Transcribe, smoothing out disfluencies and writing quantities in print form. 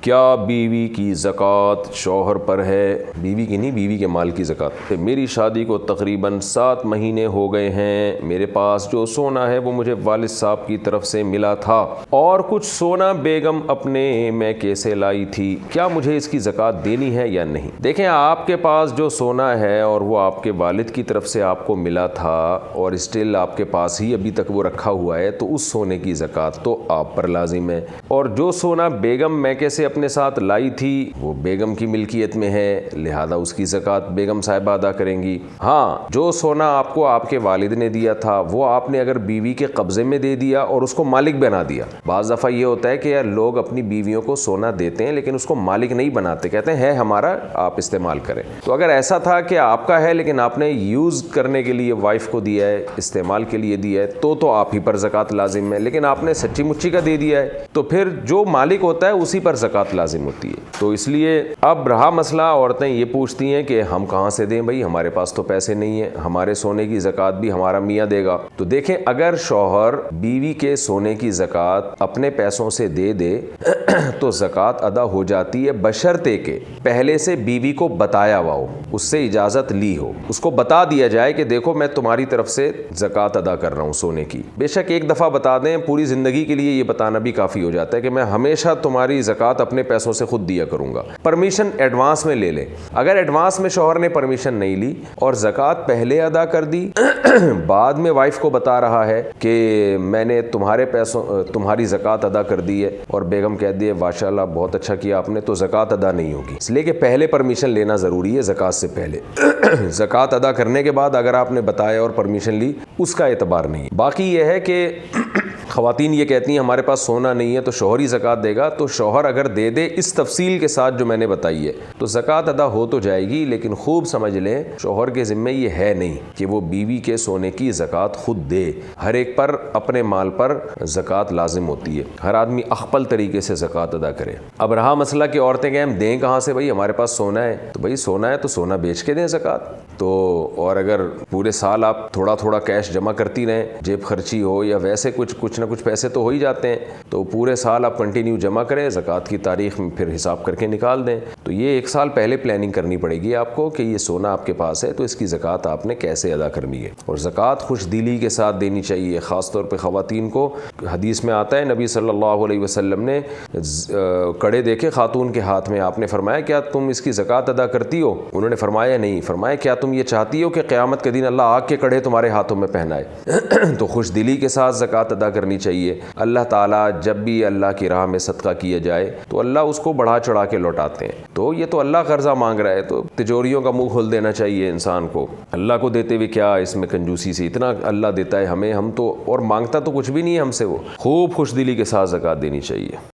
کیا بیوی کی زکوٰۃ شوہر پر ہے؟ بیوی کی نہیں، بیوی کے مال کی زکوٰۃ۔ میری شادی کو تقریباً 7 مہینے ہو گئے ہیں۔ میرے پاس جو سونا ہے وہ مجھے والد صاحب کی طرف سے ملا تھا اور کچھ سونا بیگم اپنے میکے سے لائی تھی۔ کیا مجھے اس کی زکوٰۃ دینی ہے یا نہیں؟ دیکھیں، آپ کے پاس جو سونا ہے اور وہ آپ کے والد کی طرف سے آپ کو ملا تھا اور اسٹل آپ کے پاس ہی ابھی تک وہ رکھا ہوا ہے، تو اس سونے کی زکوٰۃ تو آپ پر لازم ہے۔ اور جو سونا بیگم میکے سے اپنے ساتھ لائی تھی وہ بیگم کی ملکیت میں ہے، لہذا اس کی زکوٰۃ بیگم صاحبہ ادا کریں گی۔ ہاں، جو سونا آپ کو آپ کے والد نے دیا تھا وہ آپ نے اگر بیوی کے قبضے میں دے دیا اور اس کو مالک بنا دیا، بعض دفعہ یہ ہوتا ہے کہ یار لوگ اپنی بیویوں کو سونا دیتے ہیں لیکن اس کو مالک نہیں بناتے، کہتے ہیں ہے ہمارا، آپ استعمال کریں۔ تو اگر ایسا تھا کہ آپ کا ہے لیکن آپ نے یوز کرنے کے لیے وائف کو دیا ہے، استعمال کے لیے دیا ہے، تو آپ ہی پر زکوٰۃ لازم ہے۔ لیکن آپ نے سچی مچی کا دے دیا ہے تو پھر جو مالک ہوتا ہے اسی پر زکوٰۃ لازم ہوتی ہے۔ تو اس لیے اب رہا مسئلہ، عورتیں یہ پوچھتی ہیں کہ ہم کہاں سے دیں بھائی، ہمارے پاس تو پیسے نہیں ہیں، ہمارے سونے کی زکوٰۃ بھی ہمارا میاں دے گا۔ تو دیکھیں، اگر شوہر بیوی کے سونے کی زکوٰۃ اپنے پیسوں سے دے دے تو زکوٰۃ ادا ہو جاتی ہے، بشرطے کہ پہلے سے بیوی کو بتایا ہوا ہو، اس سے اجازت لی ہو، اس کو بتا دیا جائے کہ دیکھو میں تمہاری طرف سے زکوٰۃ ادا کر رہا ہوں سونے کی۔ بے شک ایک دفعہ بتا دیں، پوری زندگی کے لیے یہ بتانا بھی کافی ہو جاتا ہے کہ میں ہمیشہ تمہاری زکوٰۃ اپنے پیسوں سے خود دیا کروں گا۔ پرمیشن ایڈوانس میں لے لیں۔ اگر ایڈوانس میں شوہر نے پرمیشن نہیں لی اور زکوٰۃ پہلے ادا کر دی، بعد میں وائف کو بتا رہا ہے کہ میں نے تمہارے پیسوں تمہاری زکوٰۃ ادا کر دی ہے اور بیگم کہہ دی ہے ماشاءاللہ بہت اچھا کیا آپ نے، تو زکوٰۃ ادا نہیں ہوگی، اس لیے کہ پہلے پرمیشن لینا ضروری ہے زکوٰۃ سے پہلے۔ زکوٰۃ ادا کرنے کے بعد اگر آپ نے بتایا اور پرمیشن لی، اس کا اعتبار نہیں۔ باقی یہ ہے کہ خواتین یہ کہتی ہیں ہمارے پاس سونا نہیں ہے تو شوہر ہی زکوٰۃ دے گا، تو شوہر اگر دے دے اس تفصیل کے ساتھ جو میں نے بتائی ہے تو زکوٰۃ ادا ہو تو جائے گی، لیکن خوب سمجھ لیں شوہر کے ذمے یہ ہے نہیں کہ وہ بیوی کے سونے کی زکوٰۃ خود دے۔ ہر ایک پر اپنے مال پر زکوٰۃ لازم ہوتی ہے، ہر آدمی اخپل طریقے سے زکوٰۃ ادا کرے۔ اب رہا مسئلہ کہ عورتیں کہیں ہم دیں کہاں سے بھائی، ہمارے پاس سونا ہے، تو بھائی سونا ہے تو سونا بیچ کے دیں زکوٰۃ۔ تو اور اگر پورے سال آپ تھوڑا تھوڑا کیش جمع کرتی رہیں، جیب خرچی ہو یا ویسے کچھ نہ کچھ پیسے تو ہو ہی جاتے ہیں، تو پورے سال آپ کنٹینیو جمع کریں، زکوٰۃ کی تاریخ میں پھر حساب کر کے نکال دیں۔ تو یہ 1 سال پہلے پلاننگ کرنی پڑے گی آپ کو کہ یہ سونا آپ کے پاس ہے تو اس کی زکوٰۃ آپ نے کیسے ادا کرنی ہے، اور زکوٰۃ خوش دلی کے ساتھ دینی چاہیے، خاص طور پہ خواتین کو۔ حدیث میں آتا ہے نبی صلی اللہ علیہ وسلم نے کڑے دیکھے خاتون کے ہاتھ میں، آپ نے فرمایا کیا تم اس کی زکوٰۃ ادا کرتی ہو؟ انہوں نے فرمایا نہیں۔ فرمایا کیا تم یہ چاہتی ہو کہ قیامت کے دن اللہ آگ کے کڑے تمہارے ہاتھوں میں پہنائے؟ تو خوش دلی کے ساتھ زکوٰۃ ادا کرنی چاہیے۔ اللہ تعالیٰ جب بھی اللہ کی راہ میں صدقہ کیا جائے تو اللہ اس کو بڑھا چڑھا کے لوٹاتے ہیں۔ تو یہ تو اللہ قرضہ مانگ رہا ہے تو تجوریوں کا منہ کھول دینا چاہیے انسان کو۔ اللہ کو دیتے ہوئے کیا اس میں کنجوسی سے، اتنا اللہ دیتا ہے ہمیں، ہم تو اور مانگتا تو کچھ بھی نہیں ہے ہم سے، وہ خوب خوش دلی کے ساتھ زکوٰۃ دینی چاہیے۔